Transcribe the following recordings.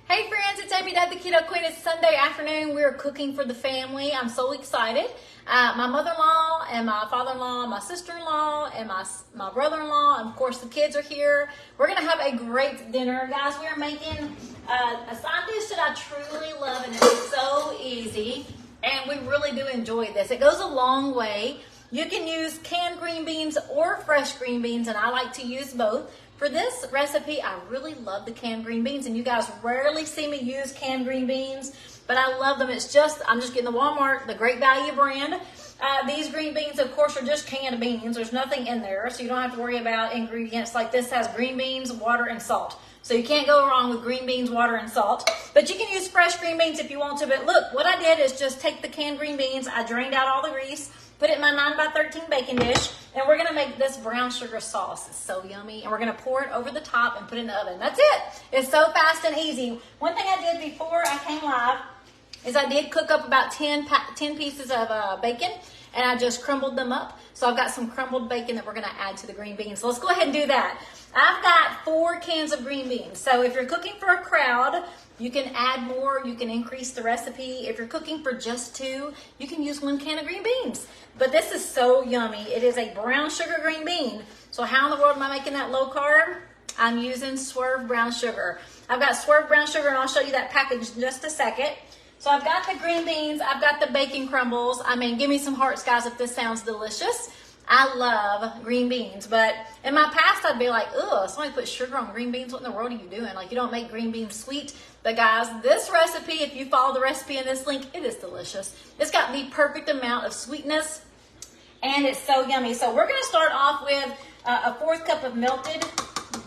Hey friends, it's Amy Dad, the Keto Queen. It's Sunday afternoon. We're cooking for the family. I'm so excited. My mother-in-law and my father-in-law, my sister-in-law, and my brother-in-law, and of course the kids are here. We're going to have a great dinner. Guys, we are making a side dish that I truly love, and it's so easy, and we really do enjoy this. It goes a long way. You can use canned green beans or fresh green beans, and I like to use both. For this recipe, I really love the canned green beans, and you guys rarely see me use canned green beans, but I love them. I'm just getting the Walmart, the Great Value brand. These green beans, of course, are just canned beans. There's nothing in there, so you don't have to worry about ingredients. Like this has green beans, water, and salt. So you can't go wrong with green beans, water, and salt. But you can use fresh green beans if you want to. But look, what I did is just take the canned green beans. I drained out all the grease, put it in my 9x13 baking dish, and we're going to make this brown sugar sauce. It's so yummy, and we're going to pour it over the top and put it in the oven. That's it. It's so fast and easy. One thing I did before I came live is I did cook up about 10 pieces of bacon, and I just crumbled them up. So I've got some crumbled bacon that we're going to add to the green beans. So let's go ahead and do that. I've got 4 cans of green beans. So if you're cooking for a crowd, you can add more, you can increase the recipe. If you're cooking for just 2, you can use 1 can of green beans. But this is so yummy. It is a brown sugar green bean. So how in the world am I making that low carb? I'm using Swerve brown sugar. I've got Swerve brown sugar, and I'll show you that package in just a second. So I've got the green beans, I've got the bacon crumbles. I mean, give me some hearts, guys, if this sounds delicious. I love green beans, but in my past, I'd be like, ugh, somebody put sugar on green beans. What in the world are you doing? Like, you don't make green beans sweet. But guys, this recipe, if you follow the recipe in this link, it is delicious. It's got the perfect amount of sweetness, and it's so yummy. So we're going to start off with a 4th cup of melted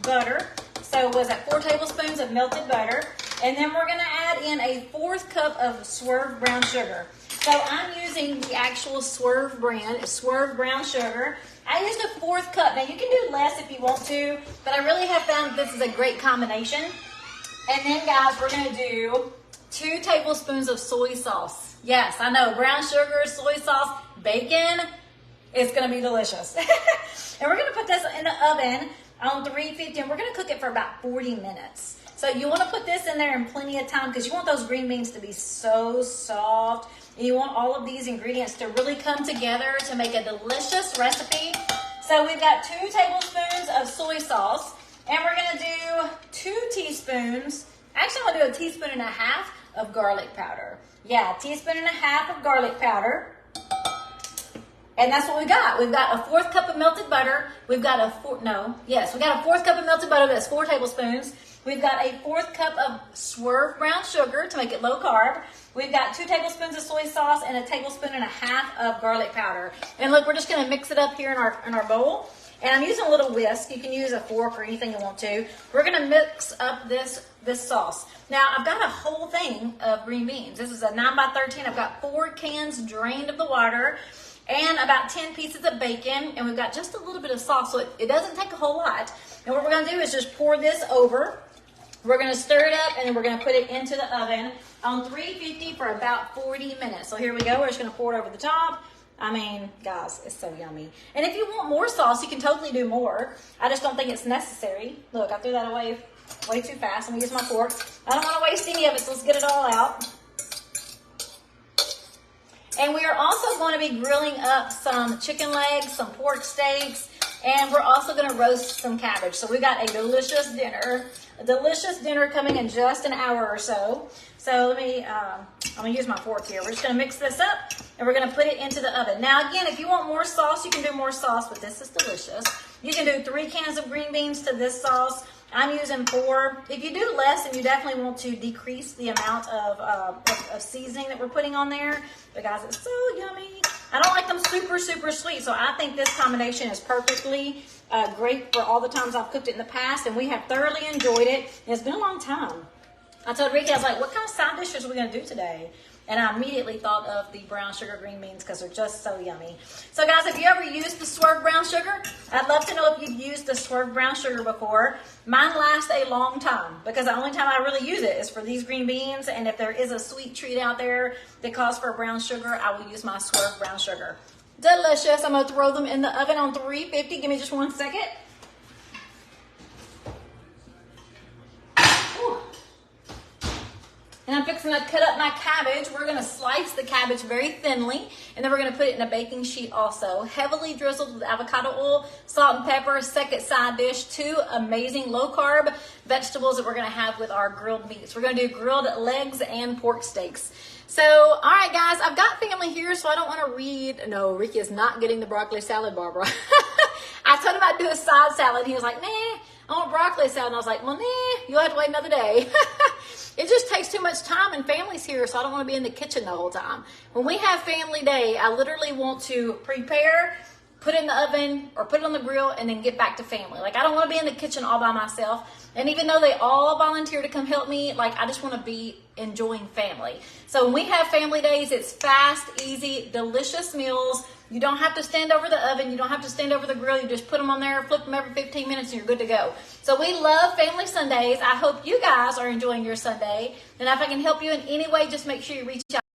butter. So was that 4 tablespoons of melted butter? And then we're going to add in a 4th cup of Swerve brown sugar. So I'm using the actual Swerve brand. It's Swerve brown sugar. I used a 4th cup. Now you can do less if you want to, but I really have found this is a great combination. And then guys, we're going to do 2 tablespoons of soy sauce. Yes, I know, brown sugar, soy sauce, bacon. It's going to be delicious. And we're going to put this in the oven on 350, and we're going to cook it for about 40 minutes. So you want to put this in there in plenty of time because you want those green beans to be so soft. And you want all of these ingredients to really come together to make a delicious recipe. So we've got 2 tablespoons of soy sauce, and we're going to do 2 teaspoons. Actually, I'm going to do a teaspoon and a half of garlic powder. Yeah, a teaspoon and a half of garlic powder. And that's what we got. We've got a 4th cup of melted butter. We've got a 4th cup of melted butter. That's 4 tablespoons. We've got a 4th cup of Swerve brown sugar to make it low carb. We've got 2 tablespoons of soy sauce and a tablespoon and a half of garlic powder. And look, we're just going to mix it up here in our bowl. And I'm using a little whisk. You can use a fork or anything you want to. We're going to mix up this sauce. Now, I've got a whole thing of green beans. This is a 9x13. I've got 4 cans drained of the water and about 10 pieces of bacon. And we've got just a little bit of sauce, so it doesn't take a whole lot. And what we're going to do is just pour this over. We're going to stir it up, and then we're going to put it into the oven on 350 for about 40 minutes. So here we go. We're just going to pour it over the top. I mean, guys, it's so yummy. And if you want more sauce, you can totally do more. I just don't think it's necessary. Look, I threw that away way too fast. I'm going to use my fork. I don't want to waste any of it, so let's get it all out. And we are also going to be grilling up some chicken legs, some pork steaks, and we're also going to roast some cabbage. So we've got a delicious dinner coming in just an hour or so. So I'm going to use my fork here. We're just going to mix this up, and we're going to put it into the oven. Now, again, if you want more sauce, you can do more sauce, but this is delicious. You can do 3 cans of green beans to this sauce. I'm using 4. If you do less, then you definitely want to decrease the amount of seasoning that we're putting on there. But guys, it's so yummy. I don't like them super, super sweet, so I think this combination is perfectly great for all the times I've cooked it in the past, and we have thoroughly enjoyed it. And it's been a long time. I told Ricky, I was like, what kind of side dishes are we going to do today? And I immediately thought of the brown sugar green beans because they're just so yummy. So guys, if you ever used the Swerve brown sugar, I'd love to know if you've used the Swerve brown sugar before. Mine lasts a long time because the only time I really use it is for these green beans. And if there is a sweet treat out there that calls for brown sugar, I will use my Swerve brown sugar. Delicious. I'm going to throw them in the oven on 350. Give me just 1 second. I'm fixing to cut up my cabbage. We're gonna slice the cabbage very thinly, and then we're gonna put it in a baking sheet also. Heavily drizzled with avocado oil, salt and pepper, second side dish, 2 amazing low carb vegetables that we're gonna have with our grilled meats. We're gonna do grilled legs and pork steaks. So, all right, guys, I've got family here, so I don't want to read. No, Ricky is not getting the broccoli salad, Barbara. I told him I'd do a side salad. He was like, nah, I want broccoli salad. And I was like, well, nah, you'll have to wait another day. It just takes too much time, and family's here, so I don't want to be in the kitchen the whole time. When we have family day, I literally want to prepare, put it in the oven, or put it on the grill, and then get back to family. Like, I don't want to be in the kitchen all by myself. And even though they all volunteer to come help me, like, I just want to be enjoying family. So when we have family days, it's fast, easy, delicious meals. You don't have to stand over the oven. You don't have to stand over the grill. You just put them on there, flip them every 15 minutes, and you're good to go. So we love Family Sundays. I hope you guys are enjoying your Sunday. And if I can help you in any way, just make sure you reach out.